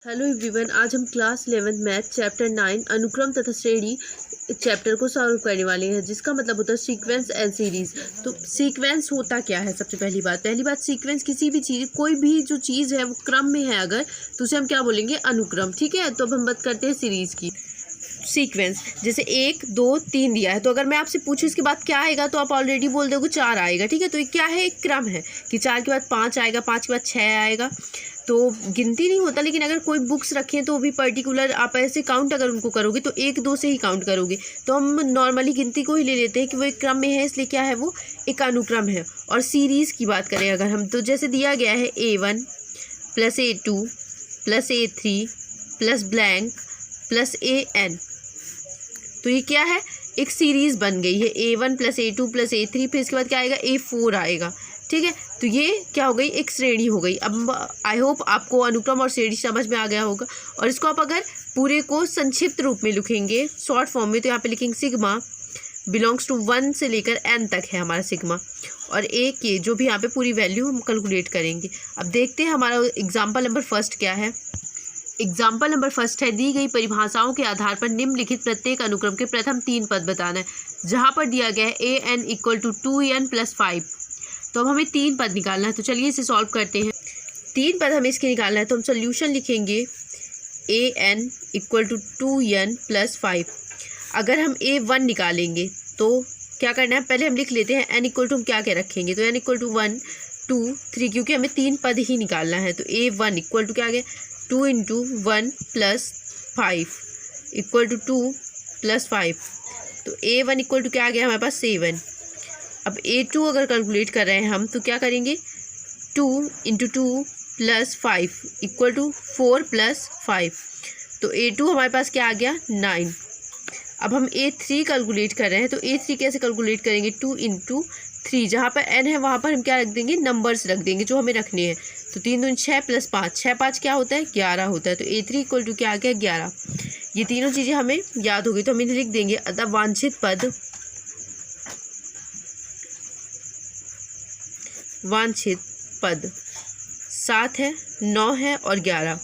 Hello everyone, आज हम class 11 math chapter 9 अनुक्रम तथा श्रेणी चैप्टर को सॉल्व करने वाले हैं, जिसका मतलब होता है सीक्वेंस एंड सीरीज। तो सीक्वेंस होता क्या है? सबसे पहली बात सीक्वेंस किसी भी चीज़, कोई भी जो चीज़ है वो क्रम में है अगर, तो उसे हम क्या बोलेंगे? अनुक्रम। ठीक है, तो अब हम बात करते हैं सीरीज की। सीक्वेंस जैसे 1 2 3 दिया है, तो अगर मैं आपसे पूछूं इसके बाद क्या आएगा तो आप ऑलरेडी बोल दोगे 4 आएगा। ठीक है, तो ये क्या है? एक क्रम है कि 4 के बाद 5 आएगा, 5 के बाद 6 आएगा। तो गिनती नहीं होता, लेकिन अगर कोई बुक्स रखें तो भी पर्टिकुलर आप ऐसे काउंट अगर उनको करोगे तो 1 2 से ही काउंट करोगे। तो हम नॉर्मली गिनती को ही ले लेते हैं कि वो एक क्रम में है, इसलिए क्या है? वो एक अनुक्रम है। और सीरीज़ की बात करें अगर हम, तो जैसे दिया गया है A1 + A2 + A3 + blank + AN, तो ये क्या है? एक सीरीज़ बन गई है। A1 + A2 + A3, फिर इसके बाद क्या आएगा? A4 आएगा। ठीक है, तो ये क्या हो गई? एक श्रेणी हो गई। अब आई होप आपको अनुक्रम और श्रेणी समझ में आ गया होगा। और इसको आप अगर पूरे को संक्षिप्त रूप में लिखेंगे शॉर्ट फॉर्म में, तो यहाँ पे लिखेंगे सिग्मा बिलोंग्स टू 1 से लेकर n तक है हमारा सिग्मा, और a के जो भी यहाँ पे पूरी वैल्यू हम कैलकुलेट करेंगे। अब देखते हैं हमारा एग्जाम्पल नंबर फर्स्ट क्या है। एग्जाम्पल नंबर फर्स्ट है, दी गई परिभाषाओं के आधार पर निम्नलिखित प्रत्येक अनुक्रम के प्रथम 3 पद बताना है। जहाँ पर दिया गया है an = 2n + 5, तो अब हमें 3 पद निकालना है। तो चलिए इसे सॉल्व करते हैं। 3 पद हमें इसके निकालना है, तो हम सोल्यूशन लिखेंगे an = 2n + 5। अगर हम a1 निकालेंगे तो क्या करना है? पहले हम लिख लेते हैं n = हम क्या क्या रखेंगे, तो n = 1 2 3, क्योंकि हमें 3 पद ही निकालना है। तो a1 = क्या आ गया? 2 × 1 + 5 = 2 + 5, तो a1 = क्या आ गया हमारे पास? 7। अब a2 अगर कैलकुलेट कर रहे हैं हम, तो क्या करेंगे? 2 × 2 + 5 = 4 + 5, तो a2 हमारे पास क्या आ गया? 9। अब हम a3 कैलकुलेट कर रहे हैं, तो a3 कैसे कैलकुलेट करेंगे? 2 × 3, जहाँ पर n है वहाँ पर हम क्या रख देंगे? नंबर्स रख देंगे जो हमें रखने हैं। तो 3 दूनी 6 + 5, 6 5 क्या होता है? 11 होता है। तो a3 = क्या आ गया? 11। ये तीनों चीज़ें हमें याद होगी, तो हम इन्हें लिख देंगे। अतः वांछित पद 7 है, 9 है और 11।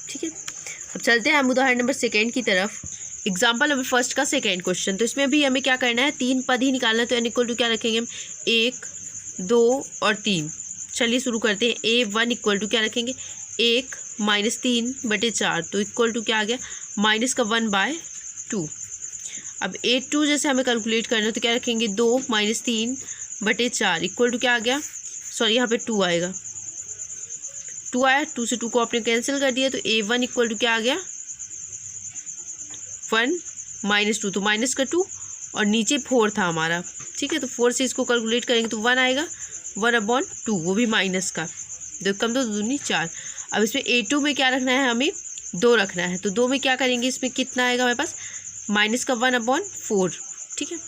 ठीक है, अब चलते हैं हम उदाहरण नंबर सेकेंड की तरफ। एग्जाम्पल नंबर फर्स्ट का सेकेंड क्वेश्चन, तो इसमें भी हमें क्या करना है? 3 पद ही निकालना है। तो n = क्या रखेंगे हम? 1 2 और 3। चलिए शुरू करते हैं। a1 = क्या रखेंगे? 1 - 3/4, तो = क्या आ गया? -1/2। अब a2 जैसे हमें कैलकुलेट करना है, तो क्या रखेंगे? 2 - 3/4 = क्या आ गया? सॉरी, यहाँ पे 2 आएगा। 2 आया, 2 से 2 को आपने कैंसिल कर दिया, तो a1 = क्या आ गया? 1 - 2, तो माइनस का 2 और नीचे 4 था हमारा। ठीक है, तो 4 से इसको कैलकुलेट करेंगे तो 1 आएगा, 1/2, वो भी माइनस का। 2 कम 2 दूनी 4। अब इसमें a2 में क्या रखना है? हमें 2 रखना है। तो 2 में क्या करेंगे? इसमें कितना आएगा हमारे पास? -1/4। ठीक है,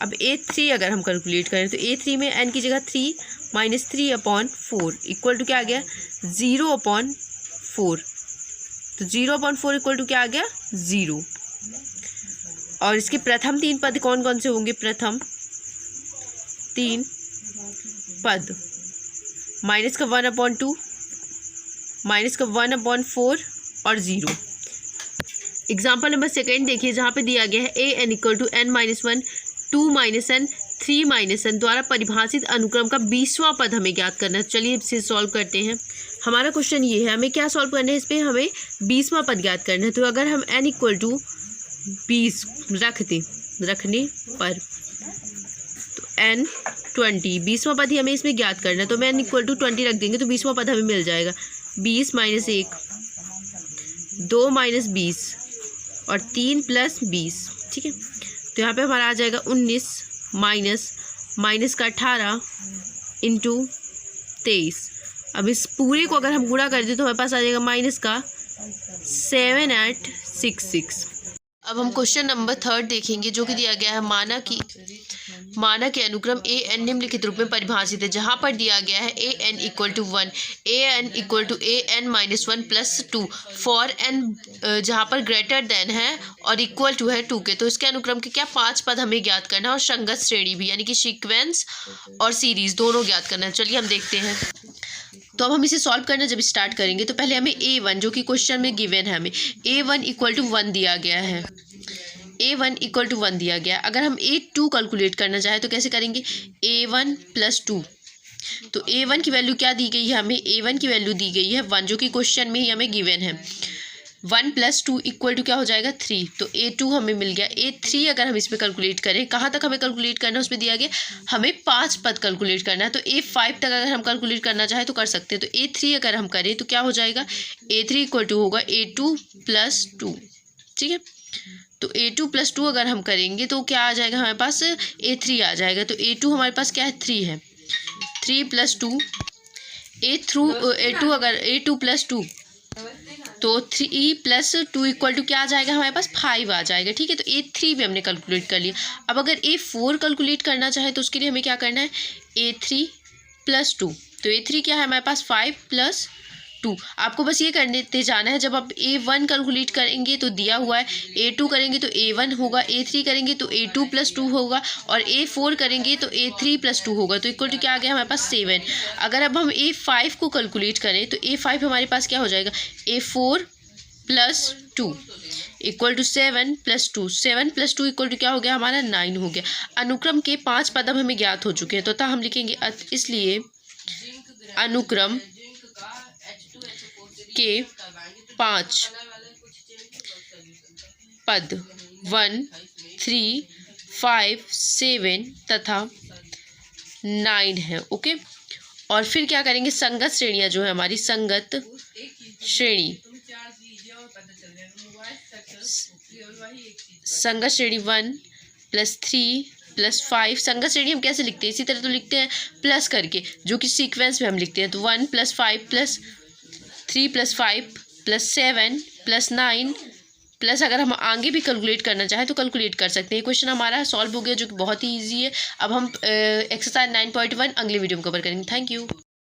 अब a3 अगर हम कैलकुलेट करें, तो a3 में n की जगह 3 - 3/4 = क्या आ गया? 0/4। तो 0/4 = क्या आ गया? 0। और इसके प्रथम 3 पद कौन कौन से होंगे? प्रथम 3 पद -1/2, -1/4 और 0। एग्जाम्पल नंबर सेकेंड देखिए, जहाँ पे दिया गया है an = n-1 2 - n 3 - n द्वारा परिभाषित अनुक्रम का 20वां पद हमें ज्ञात करना है। चलिए इसे सॉल्व करते हैं। हमारा क्वेश्चन ये है, हमें क्या सॉल्व करना है? इस पर हमें 20वां पद ज्ञात करना है। तो अगर हम n = 20 रखने पर, तो n 20 20वां पद ही हमें इसमें ज्ञात करना है। तो मैं n = 20 रख देंगे, तो 20वां पद हमें मिल जाएगा। 20 - 1 2 - 20 और 3 + 20। ठीक है, तो यहाँ पे हमारा आ जाएगा 19 माइनस का 18 × 23। अब इस पूरे को अगर हम गुणा कर दें तो हमारे पास आ जाएगा माइनस का 7866। अब हम क्वेश्चन नंबर थर्ड देखेंगे, जो कि दिया गया है माना कि अनुक्रम an निम्नलिखित रूप में परिभाषित है। जहाँ पर दिया गया है an = 1, an = an-1 + 2 for n जहाँ पर ग्रेटर देन है और इक्वल टू है 2 के। तो इसके अनुक्रम के क्या 5 पद हमें ज्ञात करना है, और संगत श्रेणी भी, यानी कि सीक्वेंस और सीरीज दोनों ज्ञात करना है। चलिए हम देखते हैं। तो अब हम इसे सॉल्व करना जब स्टार्ट करेंगे तो पहले हमें A1 जो कि क्वेश्चन में गिवन है, हमें A1 इक्वल टू 1 दिया गया है, A1 इक्वल टू 1 दिया गया। अगर हम A2 कैलकुलेट करना चाहें तो कैसे करेंगे, A1 प्लस 2। तो A1 की वैल्यू क्या दी गई है, हमें A1 की वैल्यू दी गई है 1 जो कि क्वेश्चन में ही हमें गिवन है। 1 प्लस 2 इक्वल टू क्या हो जाएगा 3। तो A2 हमें मिल गया। A3 अगर हम इसमें कैलकुलेट करें, कहाँ तक हमें कैलकुलेट करना है उसमें दिया गया हमें 5 पद कैलकुलेट करना है। तो A5 तक अगर हम कैलकुलेट करना चाहें तो कर सकते हैं। तो A3 अगर हम करें तो क्या हो जाएगा, A3 इक्वल टू होगा A2 प्लस 2। ठीक है, तो A2 प्लस 2 अगर हम करेंगे तो क्या आ जाएगा हमारे पास, A3 आ जाएगा। तो A2 हमारे पास क्या है 3 है, 3 प्लस 2 A2 अगर A2 प्लस 2 तो 3 प्लस 2 इक्वल टू क्या आ जाएगा हमारे पास 5 आ जाएगा। ठीक है, तो A3 भी हमने कैलकुलेट कर लिया। अब अगर A4 कैलकुलेट करना चाहे तो उसके लिए हमें क्या करना है, A3 प्लस 2। तो A3 क्या है हमारे पास 5 प्लस 2। आपको बस ये करते जाना है, जब आप A1 कैलकुलेट करेंगे तो दिया हुआ है, A2 करेंगे तो A1 होगा, A3 करेंगे तो A2 प्लस 2 होगा और A4 करेंगे तो A3 प्लस 2 होगा। तो इक्वल टू क्या आ गया हमारे पास 7। अगर अब हम A5 को कैलकुलेट करें तो A5 हमारे पास क्या हो जाएगा, A4 plus 2 equal to 7 plus 2। 7 plus 2 equal to क्या हो गया हमारा 9 हो गया। अनुक्रम के 5 पद अब हमें ज्ञात हो चुके हैं, तो हम लिखेंगे इसलिए अनुक्रम के 5 पद 1, 3, 5, 7 तथा 9 है। ओके, और फिर क्या करेंगे, संगत श्रेणियाँ जो है हमारी, संगत श्रेणी, संगत श्रेणी 1 प्लस 3 प्लस 5। संगत श्रेणी हम कैसे लिखते हैं, इसी तरह तो लिखते हैं प्लस करके, जो कि सीक्वेंस में हम लिखते हैं। तो 1 plus 5 plus 3 plus 5 plus 7 plus 9 plus, अगर हम आगे भी कैलकुलेट करना चाहें तो कैलकुलेट कर सकते हैं। क्वेश्चन हमारा सॉल्व हो गया, जो कि बहुत ही ईजी है। अब हम एक्सरसाइज 9.1 अगले वीडियो में कवर करेंगे। Thank you.